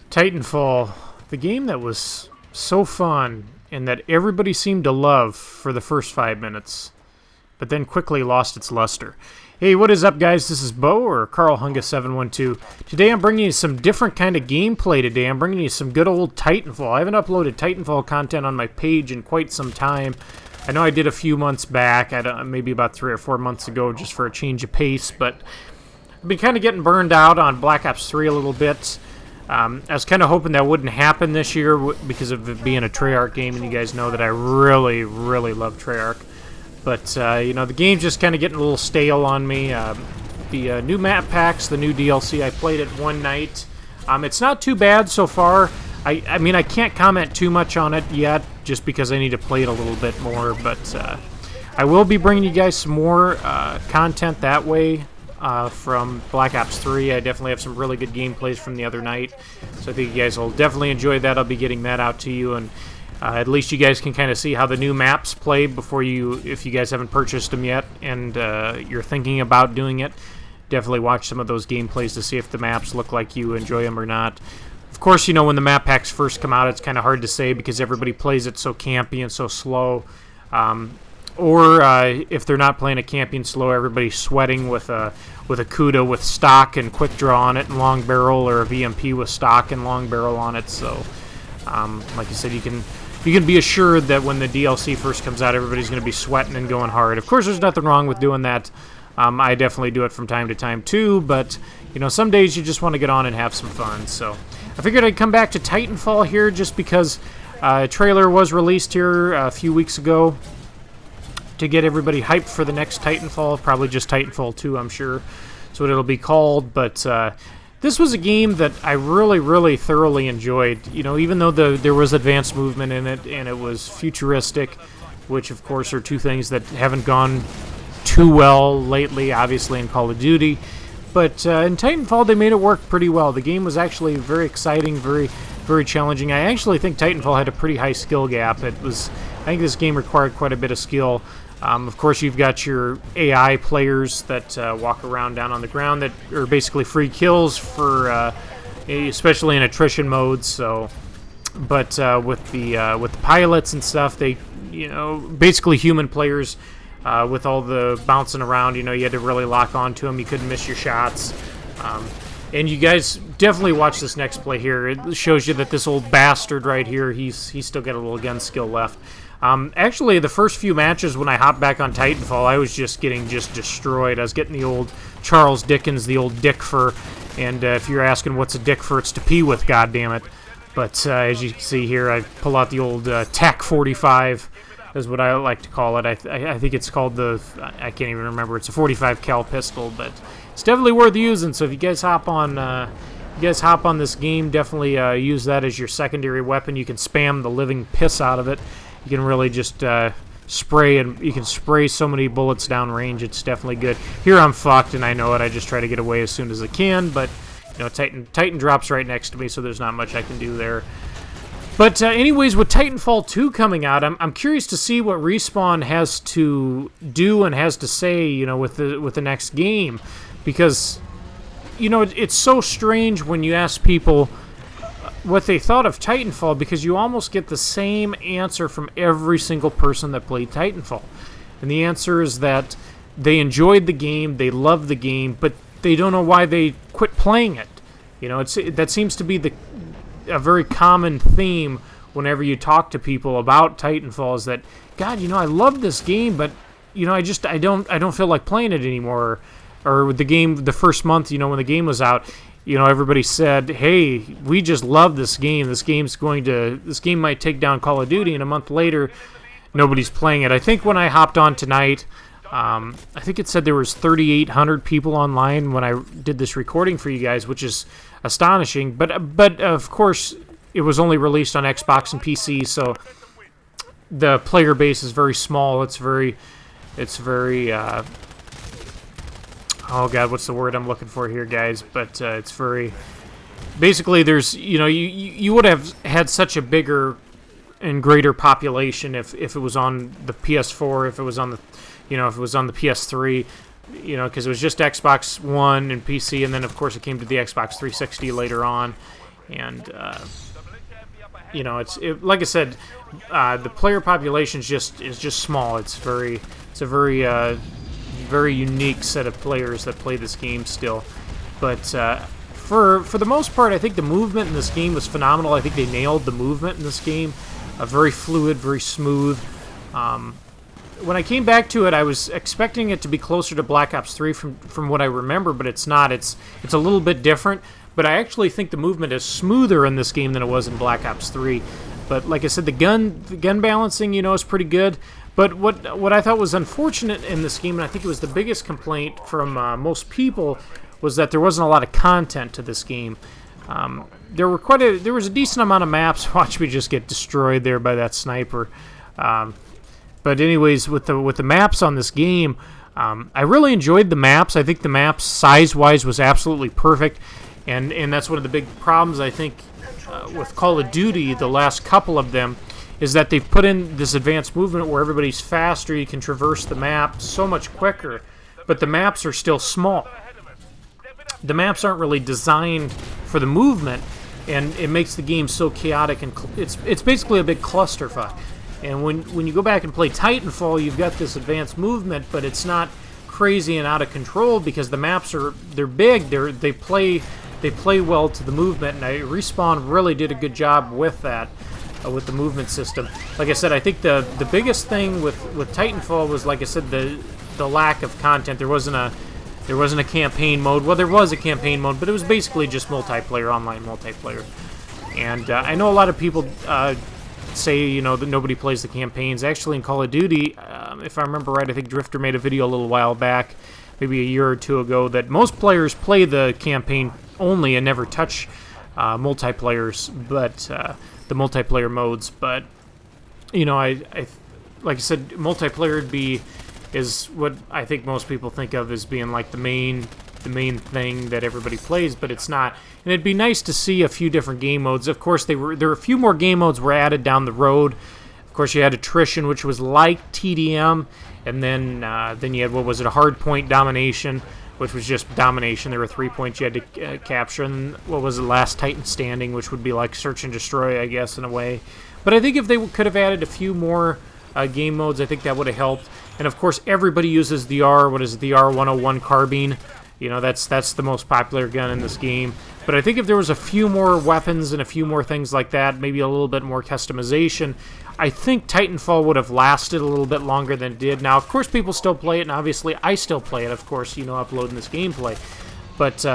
Titanfall, the game that was so fun and that everybody seemed to love for the first 5 minutes, but then quickly lost its luster. Hey, what is up, guys? This is Bo, or Carl Hunga712. Today I'm bringing you some different kind of gameplay today. I'm bringing you some good old Titanfall. I haven't uploaded Titanfall content on my page in quite some time. I know I did a few months back, maybe about 3 or 4 months ago, just for a change of pace, but I've been kind of getting burned out on Black Ops 3 a little bit. I was kind of hoping that wouldn't happen this year because of it being a Treyarch game, and you guys know that I really, really love Treyarch. But, you know, the game's just kind of getting a little stale on me. The new map packs, the new DLC, I played it one night. It's not too bad so far. I mean, I can't comment too much on it yet, just because I need to play it a little bit more. But I will be bringing you guys some more content that way. From Black Ops 3. I definitely have some really good gameplays from the other night, so I think you guys will definitely enjoy that. I'll be getting that out to you, and at least you guys can kind of see how the new maps play before you, if you guys haven't purchased them yet and you're thinking about doing it. Definitely watch some of those gameplays to see if the maps look like you enjoy them or not. Of course, you know, when the map packs first come out, it's kind of hard to say because everybody plays it so campy and so slow. Or if they're not playing a camping slow, everybody's sweating with a Cuda with stock and quick draw on it and long barrel, or a VMP with stock and long barrel on it. So, like I said, you can be assured that when the DLC first comes out, everybody's going to be sweating and going hard. Of course, there's nothing wrong with doing that. I definitely do it from time to time too, but you know, some days you just want to get on and have some fun. So, I figured I'd come back to Titanfall here just because a trailer was released here a few weeks ago to get everybody hyped for the next Titanfall, probably just Titanfall 2, I'm sure. That's what it'll be called, but this was a game that I really, really thoroughly enjoyed. You know, even though there was advanced movement in it, and it was futuristic, which of course are two things that haven't gone too well lately, obviously in Call of Duty. But in Titanfall, they made it work pretty well. The game was actually very exciting, very, very challenging. I actually think Titanfall had a pretty high skill gap. I think this game required quite a bit of skill. Of course, you've got your AI players that walk around down on the ground that are basically free kills for, especially in attrition mode. So, but with the pilots and stuff, they, you know, basically human players with all the bouncing around. You know, you had to really lock onto them. You couldn't miss your shots. And you guys definitely watch this next play here. It shows you that this old bastard right here, he's still got a little gun skill left. Actually, the first few matches when I hopped back on Titanfall, I was just getting destroyed. I was getting the old Charles Dickens, the old dick fur. And if you're asking what's a dick fur, it's to pee with, goddammit. But as you can see here, I pull out the old TAC 45, is what I like to call it. I think it's called I can't even remember. It's a 45 cal pistol, but it's definitely worth using. So if you guys hop on this game, definitely use that as your secondary weapon. You can spam the living piss out of it. You can really just spray, and you can spray so many bullets down range. It's definitely good. Here I'm fucked, and I know it. I just try to get away as soon as I can, but you know, Titan drops right next to me, so there's not much I can do there. But anyways, with Titanfall 2 coming out, I'm curious to see what Respawn has to do and has to say, you know, with the next game, because you know, it's so strange when you ask people what they thought of Titanfall, because you almost get the same answer from every single person that played Titanfall. And the answer is that they enjoyed the game, they loved the game, but they don't know why they quit playing it. You know, that seems to be a very common theme whenever you talk to people about Titanfall, is that, God, you know, I love this game, but you know, I don't feel like playing it anymore. Or with the game, the first month, you know, when the game was out, you know, everybody said, hey, we just love this game. This game might take down Call of Duty, and a month later, nobody's playing it. I think when I hopped on tonight, I think it said there was 3,800 people online when I did this recording for you guys, which is astonishing. But of course, it was only released on Xbox and PC, so the player base is very small. It's very oh God, what's the word I'm looking for here, guys? But it's very, basically, there's, you know, you would have had such a bigger and greater population if it was on the PS4, if it was on the, you know, if it was on the PS3, you know, because it was just Xbox One and PC, and then of course it came to the Xbox 360 later on. and you know, like I said, the player population is just small. It's a very unique set of players that play this game still. But for the most part, I think the movement in this game was phenomenal. I think they nailed the movement in this game. Very fluid, very smooth. When I came back to it, I was expecting it to be closer to Black Ops 3 from what I remember, but it's not. It's a little bit different. But I actually think the movement is smoother in this game than it was in Black Ops 3. But like I said, the gun balancing, you know, is pretty good. But what I thought was unfortunate in this game, and I think it was the biggest complaint from most people, was that there wasn't a lot of content to this game. There was a decent amount of maps. Watch me just get destroyed there by that sniper. But anyways, with the maps on this game, I really enjoyed the maps. I think the maps size-wise was absolutely perfect. And that's one of the big problems, I think, with Call of Duty, the last couple of them, is that they've put in this advanced movement where everybody's faster, you can traverse the map so much quicker, but the maps are still small. The maps aren't really designed for the movement, and it makes the game so chaotic, and it's basically a big clusterfuck. And when you go back and play Titanfall, you've got this advanced movement, but it's not crazy and out of control because the maps they're big, they play well to the movement, and Respawn really did a good job with that, with the movement system. Like I said, I think the biggest thing with Titanfall was, like I said, the lack of content. There wasn't a campaign mode. Well, there was a campaign mode, but it was basically just multiplayer, online multiplayer. And I know a lot of people say, you know, that nobody plays the campaigns. Actually, in Call of Duty, if I remember right, I think Drifter made a video a little while back, maybe a year or two ago, that most players play the campaign only and never touch multiplayers, but the multiplayer modes. But you know, I like I said, multiplayer is what I think most people think of as being like the main thing that everybody plays, but it's not. And it'd be nice to see a few different game modes. Of course, there were a few more game modes were added down the road. Of course, you had attrition, which was like TDM, and then you had, what was it, a hard point domination, which was just domination. There were 3 points you had to capture, and what was it, last Titan standing, which would be like search and destroy, I guess, in a way. But I think if they could have added a few more game modes, I think that would have helped. And of course, everybody uses the R101 carbine. You know, that's the most popular gun in this game. But I think if there was a few more weapons and a few more things like that, maybe a little bit more customization, I think Titanfall would have lasted a little bit longer than it did. Now, of course, people still play it, and obviously I still play it, of course, you know, uploading this gameplay. But,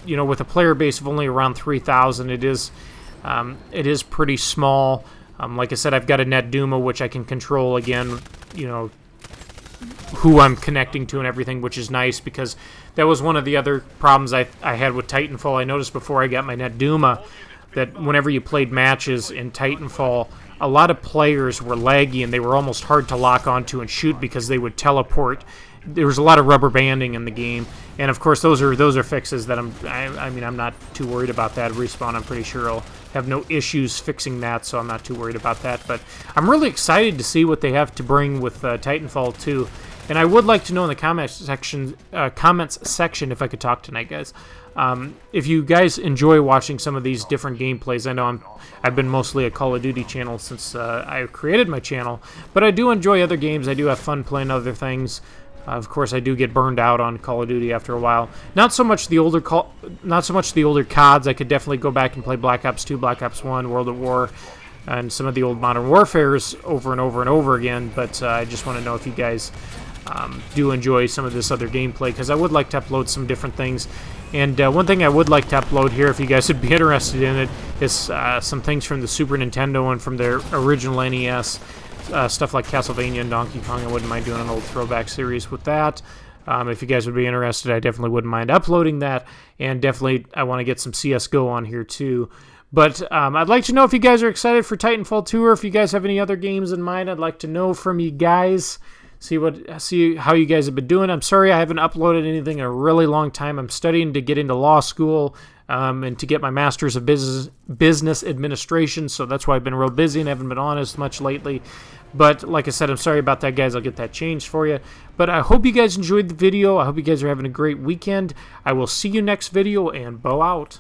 you know, with a player base of only around 3,000, it is pretty small. Like I said, I've got a Net Duma, which I can control, again, you know, who I'm connecting to and everything, which is nice, because that was one of the other problems I had with Titanfall. I noticed before I got my Net Duma that whenever you played matches in Titanfall, a lot of players were laggy and they were almost hard to lock onto and shoot because they would teleport. There was a lot of rubber banding in the game, and of course those are fixes that I'm not too worried about that. Respawn, I'm pretty sure, will have no issues fixing that, so I'm not too worried about that. But I'm really excited to see what they have to bring with Titanfall 2. And I would like to know in the comments section, if I could talk tonight, guys, if you guys enjoy watching some of these different gameplays. I know I've been mostly a Call of Duty channel since I created my channel, but I do enjoy other games. I do have fun playing other things. Of course, I do get burned out on Call of Duty after a while. Not so much the older CODs. I could definitely go back and play Black Ops 2, Black Ops 1, World at War, and some of the old Modern Warfares over and over and over again. But I just want to know if you guys do enjoy some of this other gameplay, because I would like to upload some different things. And one thing I would like to upload here, if you guys would be interested in it, is some things from the Super Nintendo and from their original NES. Stuff like Castlevania and Donkey Kong. I wouldn't mind doing an old throwback series with that. If you guys would be interested, I definitely wouldn't mind uploading that. And definitely, I want to get some CSGO on here too. But I'd like to know if you guys are excited for Titanfall 2, or if you guys have any other games in mind. I'd like to know from you guys. See how you guys have been doing. I'm sorry I haven't uploaded anything in a really long time. I'm studying to get into law school and to get my master's of business administration, so that's why I've been real busy and haven't been on as much lately. But like I said, I'm sorry about that, guys. I'll get that changed for you. But I hope you guys enjoyed the video. I hope you guys are having a great weekend. I will see you next video, and bow out.